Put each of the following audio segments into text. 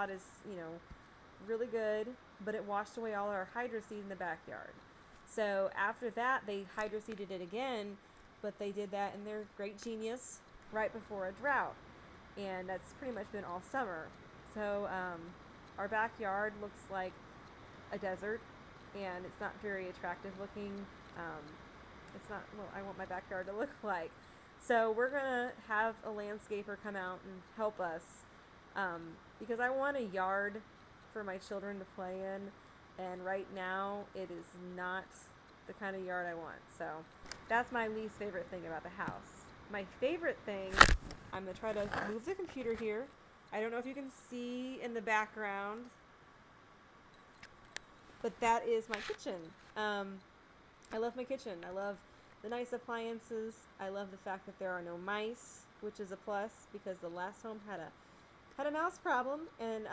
is, really good, but it washed away all our hydro seed in the backyard. So after that, they hydro seeded it again, but they did that in their great genius right before a drought, and that's pretty much been all summer. So our backyard looks like a desert, and it's not very attractive looking. Um, it's not what I want my backyard to look like. So we're gonna have a landscaper come out and help us, because I want a yard for my children to play in, and right now it is not the kind of yard I want. So that's my least favorite thing about the house. My favorite thing, I'm gonna try to move the computer here. I don't know if you can see in the background, but that is my kitchen. Um, I love my kitchen. I love the nice appliances. I love the fact that there are no mice, which is a plus because the last home had a mouse problem, and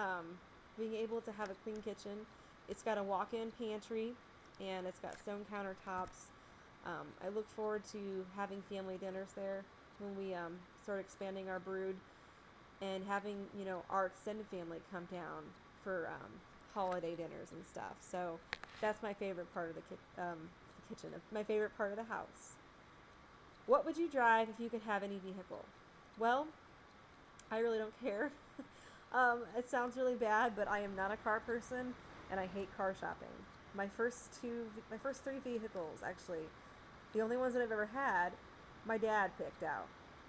being able to have a clean kitchen. It's got a walk-in pantry, and it's got stone countertops. I look forward to having family dinners there when we start expanding our brood, and having our extended family come down for holiday dinners and stuff. So that's my favorite part of the kitchen. My favorite part of the house. What would you drive if you could have any vehicle? Well, I really don't care. It sounds really bad, but I am not a car person, and I hate car shopping. My first three vehicles, actually, the only ones that I've ever had, my dad picked out.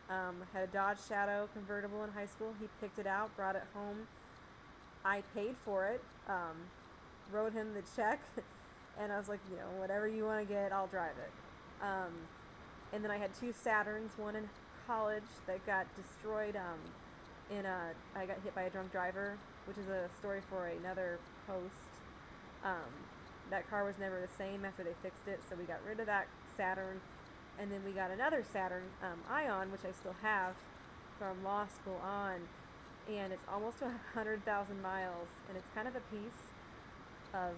I had a Dodge Shadow convertible in high school. He picked it out, brought it home. I paid for it, wrote him the check, and I was like, whatever you want to get, I'll drive it. And then I had two Saturns, one in college that got destroyed. I got hit by a drunk driver, which is a story for another post. Um, that car was never the same after they fixed it, so we got rid of that Saturn, and then we got another Saturn Ion, which I still have from law school on, and it's almost to 100,000 miles, and it's kind of a piece of,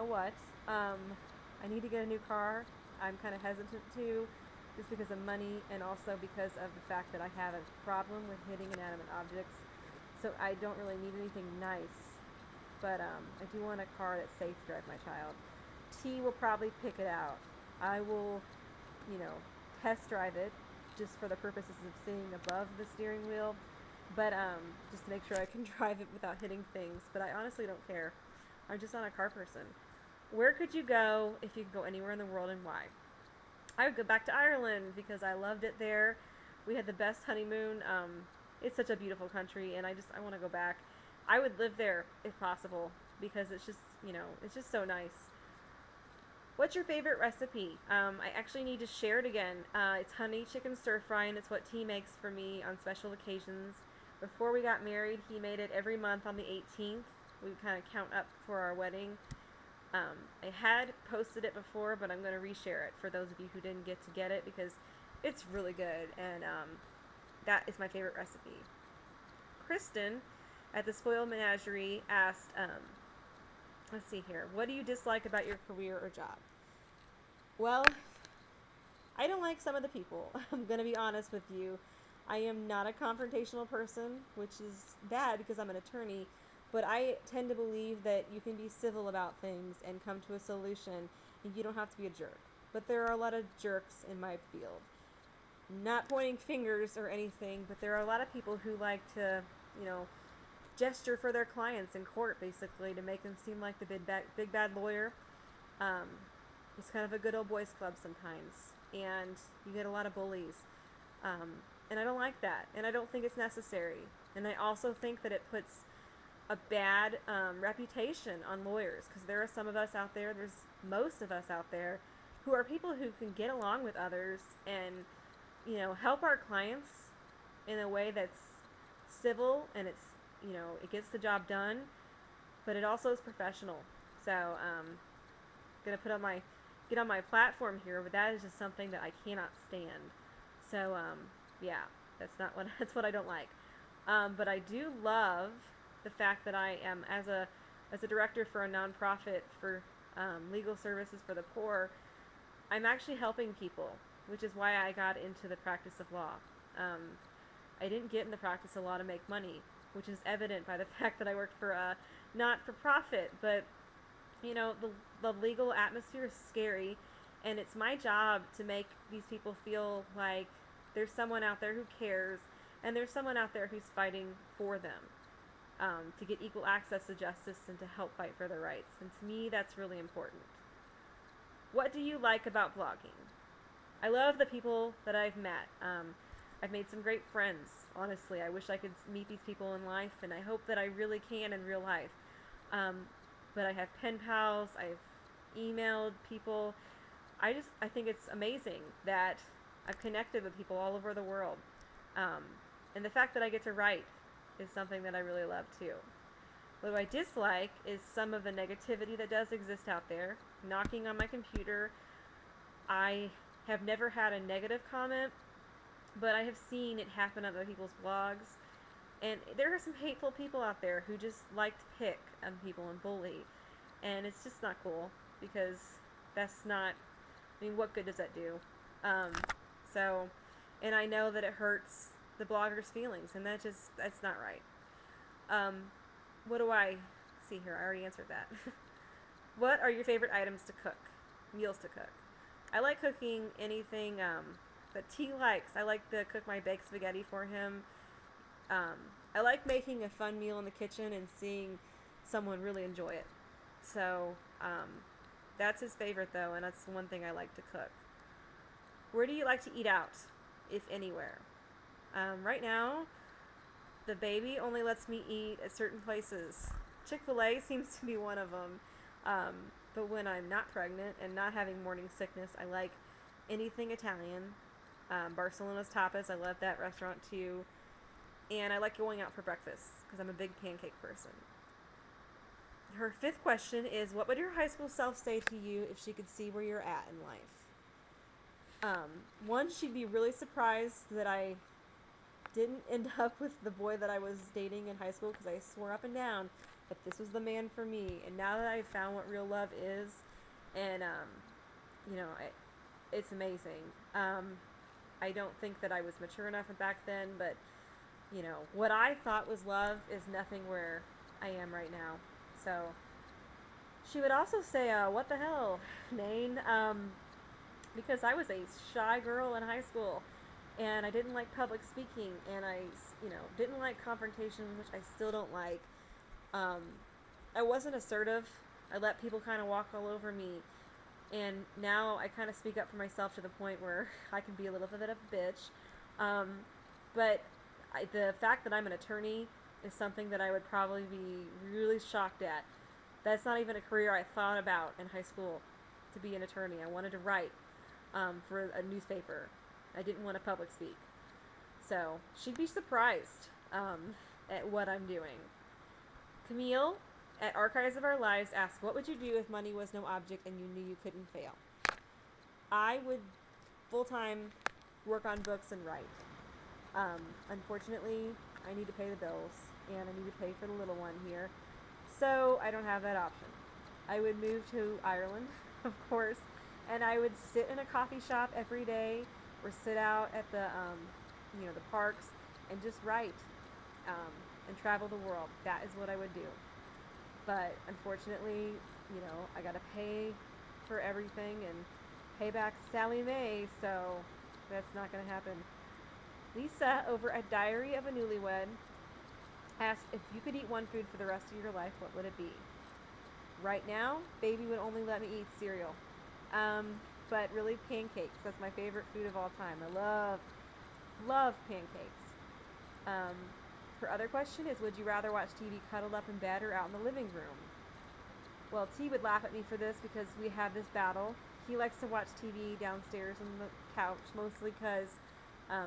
what, I need to get a new car. I'm kind of hesitant to, just because of money, and also because of the fact that I have a problem with hitting inanimate objects. So I don't really need anything nice, but I do want a car that's safe to drive my child. T will probably pick it out. I will, you know, test drive it just for the purposes of seeing above the steering wheel, but just to make sure I can drive it without hitting things. But I honestly don't care. I'm just not a car person. Where could you go if you could go anywhere in the world, and why? I would go back to Ireland because I loved it there. We had the best honeymoon. It's such a beautiful country, and I want to go back. I would live there if possible because it's just, it's just so nice. What's your favorite recipe? I actually need to share it again. It's honey chicken stir fry, and it's what T makes for me on special occasions. Before we got married, he made it every month on the 18th. We would kind of count up for our wedding. I had posted it before, but I'm going to reshare it for those of you who didn't get it because it's really good, and that is my favorite recipe. Kristen at the Spoiled Menagerie asked, let's see here, what do you dislike about your career or job? Well, I don't like some of the people. I'm going to be honest with you. I am not a confrontational person, which is bad because I'm an attorney, but I tend to believe that you can be civil about things and come to a solution, and you don't have to be a jerk. But there are a lot of jerks in my field. Not pointing fingers or anything, but there are a lot of people who like to, gesture for their clients in court, basically, to make them seem like the big bad lawyer. It's kind of a good old boys club sometimes, and you get a lot of bullies. And I don't like that, and I don't think it's necessary. And I also think that it puts a bad reputation on lawyers, because there are some of us out there, there's most of us out there, who are people who can get along with others and, help our clients in a way that's civil, and it gets the job done, but it also is professional. So, gonna get on my platform here, but that is just something that I cannot stand. So, yeah, that's what I don't like. But I do love the fact that I am, as a director for a nonprofit for legal services for the poor, I'm actually helping people, which is why I got into the practice of law. I didn't get in the practice of law to make money. which is evident by the fact that I worked for a not-for-profit. But the legal atmosphere is scary, and it's my job to make these people feel like there's someone out there who cares, and there's someone out there who's fighting for them, to get equal access to justice and to help fight for their rights. And to me, that's really important. What do you like about blogging? I love the people that I've met. I've made some great friends, honestly. I wish I could meet these people in life, and I hope that I really can in real life. But I have pen pals, I've emailed people. I think it's amazing that I've connected with people all over the world. And the fact that I get to write is something that I really love too. What I dislike is some of the negativity that does exist out there. Knocking on my computer, I have never had a negative comment, but I have seen it happen on other people's blogs. And there are some hateful people out there who just like to pick on people and bully. And it's just not cool, because that's not, what good does that do? And I know that it hurts the blogger's feelings, and that's not right. What do I see here? I already answered that. What are your favorite items to cook? Meals to cook? I like cooking anything that T likes. I like to cook my baked spaghetti for him. I like making a fun meal in the kitchen and seeing someone really enjoy it. So that's his favorite, though, and that's one thing I like to cook. Where do you like to eat out, if anywhere? Right now, the baby only lets me eat at certain places. Chick-fil-A seems to be one of them. But when I'm not pregnant and not having morning sickness, I like anything Italian. Barcelona's Tapas, I love that restaurant too. And I like going out for breakfast because I'm a big pancake person. Her fifth question is, what would your high school self say to you if she could see where you're at in life? One, she'd be really surprised that I didn't end up with the boy that I was dating in high school, because I swore up and down that this was the man for me. And now that I've found what real love is, and it's amazing. I don't think that I was mature enough back then, but what I thought was love is nothing where I am right now. So she would also say, what the hell, Nain? Because I was a shy girl in high school, and I didn't like public speaking, and I didn't like confrontation, which I still don't like. I wasn't assertive. I let people kind of walk all over me, and now I kind of speak up for myself to the point where I can be a little bit of a bitch. But the fact that I'm an attorney is something that I would probably be really shocked at. That's not even a career I thought about in high school, to be an attorney. I wanted to write for a newspaper. I didn't want to public speak. So she'd be surprised at what I'm doing. Camille at Archives of Our Lives asks, what would you do if money was no object and you knew you couldn't fail? I would full-time work on books and write. Unfortunately, I need to pay the bills, and I need to pay for the little one here, so I don't have that option. I would move to Ireland, of course, and I would sit in a coffee shop every day, or sit out at the parks, and just write, and travel the world. That is what I would do. But unfortunately, I gotta pay for everything and pay back Sally Mae, so that's not gonna happen. Lisa over at Diary of a Newlywed asked, if you could eat one food for the rest of your life, what would it be? Right now, baby would only let me eat cereal. But really pancakes. That's my favorite food of all time. I love pancakes. Her other question is, would you rather watch TV cuddled up in bed or out in the living room? Well, T would laugh at me for this because we have this battle. He likes to watch TV downstairs on the couch, mostly because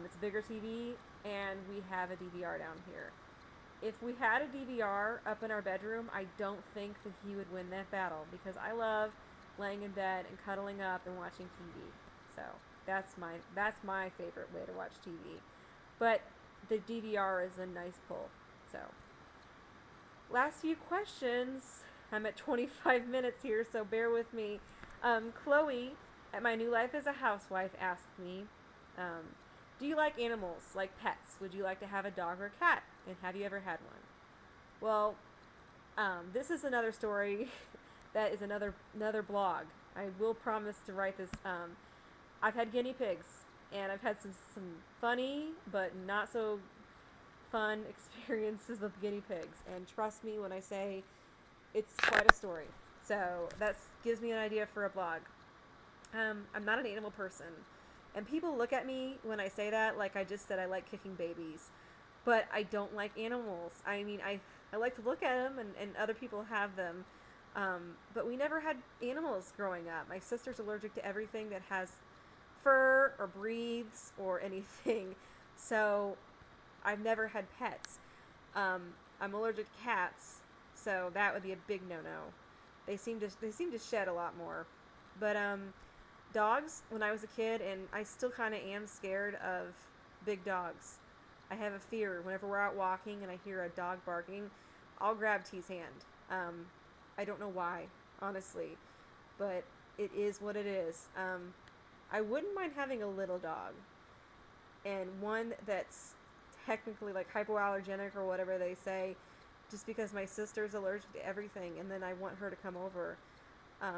it's a bigger TV and we have a DVR down here. If we had a DVR up in our bedroom, I don't think that he would win that battle, because I love laying in bed and cuddling up and watching TV. So that's my favorite way to watch TV. But the DVR is a nice pull. So last few questions. I'm at 25 minutes here, so bear with me. Chloe at My New Life as a Housewife asked me, do you like animals, like pets? Would you like to have a dog or a cat? And have you ever had one? Well, this is another story that is another blog. I will promise to write this. I've had guinea pigs, and I've had some funny but not so fun experiences with guinea pigs. And trust me when I say it's quite a story. So that gives me an idea for a blog. I'm not an animal person, and people look at me when I say that like I just said I like kicking babies, but I don't like animals. I mean, I like to look at them, and other people have them, but we never had animals growing up. My sister's allergic to everything that has fur or breathes or anything, so I've never had pets. I'm allergic to cats, so that would be a big no-no. They seem to shed a lot more, but dogs. When I was a kid, and I still kind of am scared of big dogs. I have a fear whenever we're out walking and I hear a dog barking, I'll grab T's hand. I don't know why, honestly, but it is what it is. I wouldn't mind having a little dog, and one that's technically like hypoallergenic or whatever they say, just because my sister's allergic to everything, and then I want her to come over.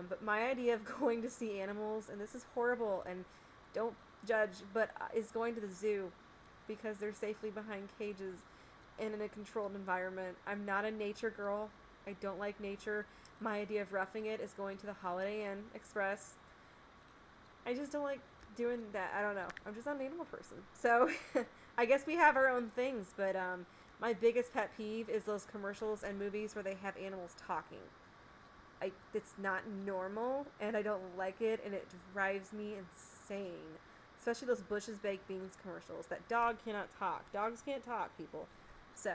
But my idea of going to see animals, and this is horrible, and don't judge, but is going to the zoo because they're safely behind cages and in a controlled environment. I'm not a nature girl. I don't like nature. My idea of roughing it is going to the Holiday Inn Express. I just don't like doing that. I don't know. I'm just not an animal person. So I guess we have our own things, but my biggest pet peeve is those commercials and movies where they have animals talking. It's not normal, and I don't like it, and it drives me insane. Especially those Bush's Baked Beans commercials. That dog cannot talk. Dogs can't talk, people. So,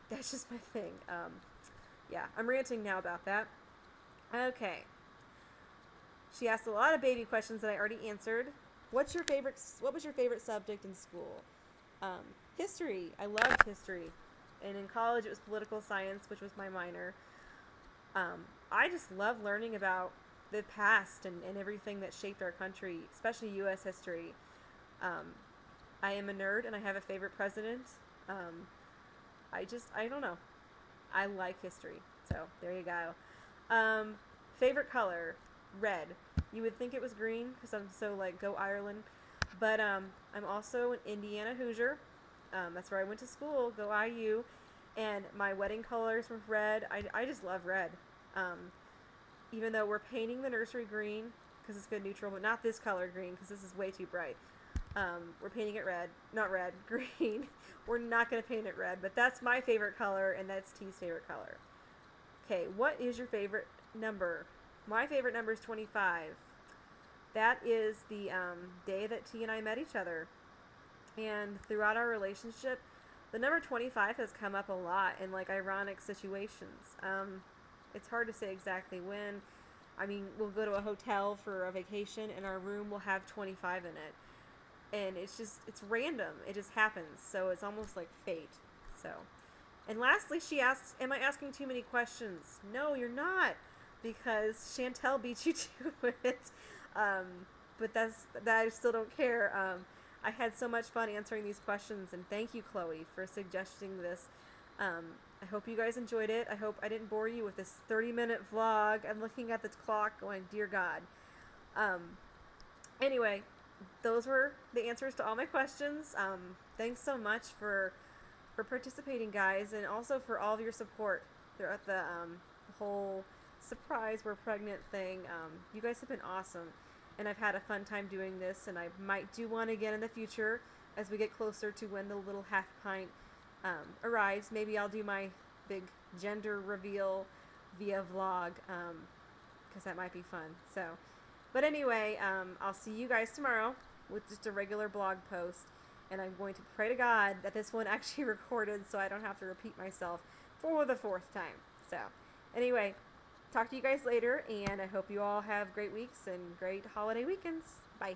that's just my thing. Yeah, I'm ranting now about that. Okay. She asked a lot of baby questions that I already answered. What was your favorite subject in school? History. I loved history. And in college, it was political science, which was my minor. I just love learning about the past and everything that shaped our country, especially U.S. history. I am a nerd, and I have a favorite president. I don't know. I like history. So, there you go. Favorite color, red. You would think it was green, because I'm so, like, go Ireland. But I'm also an Indiana Hoosier. That's where I went to school, go IU. And my wedding colors were red. I just love red. Even though we're painting the nursery green, because it's good neutral, but not this color green, because this is way too bright. We're painting it red. Not red, green. We're not going to paint it red, but that's my favorite color, and that's T's favorite color. Okay, what is your favorite number? My favorite number is 25. That is the day that T and I met each other. And throughout our relationship, the number 25 has come up a lot in, like, ironic situations. It's hard to say exactly when. I mean, we'll go to a hotel for a vacation, and our room will have 25 in it. And it's random. It just happens. So it's almost like fate. So, and lastly, she asks, am I asking too many questions? No, you're not, because Chantel beat you to it. But that I still don't care. I had so much fun answering these questions, and thank you, Chloe, for suggesting this. I hope you guys enjoyed it. I hope I didn't bore you with this 30-minute vlog. I'm looking at the clock going, dear God. Anyway, those were the answers to all my questions. Thanks so much for participating, guys, and also for all of your support throughout the whole surprise we're pregnant thing. You guys have been awesome, and I've had a fun time doing this, and I might do one again in the future as we get closer to when the little half pint arrives. Maybe I'll do my big gender reveal via vlog, because that might be fun. So, but anyway, I'll see you guys tomorrow with just a regular blog post, and I'm going to pray to God that this one actually recorded so I don't have to repeat myself for the 4th time. So, anyway, talk to you guys later, and I hope you all have great weeks and great holiday weekends. Bye.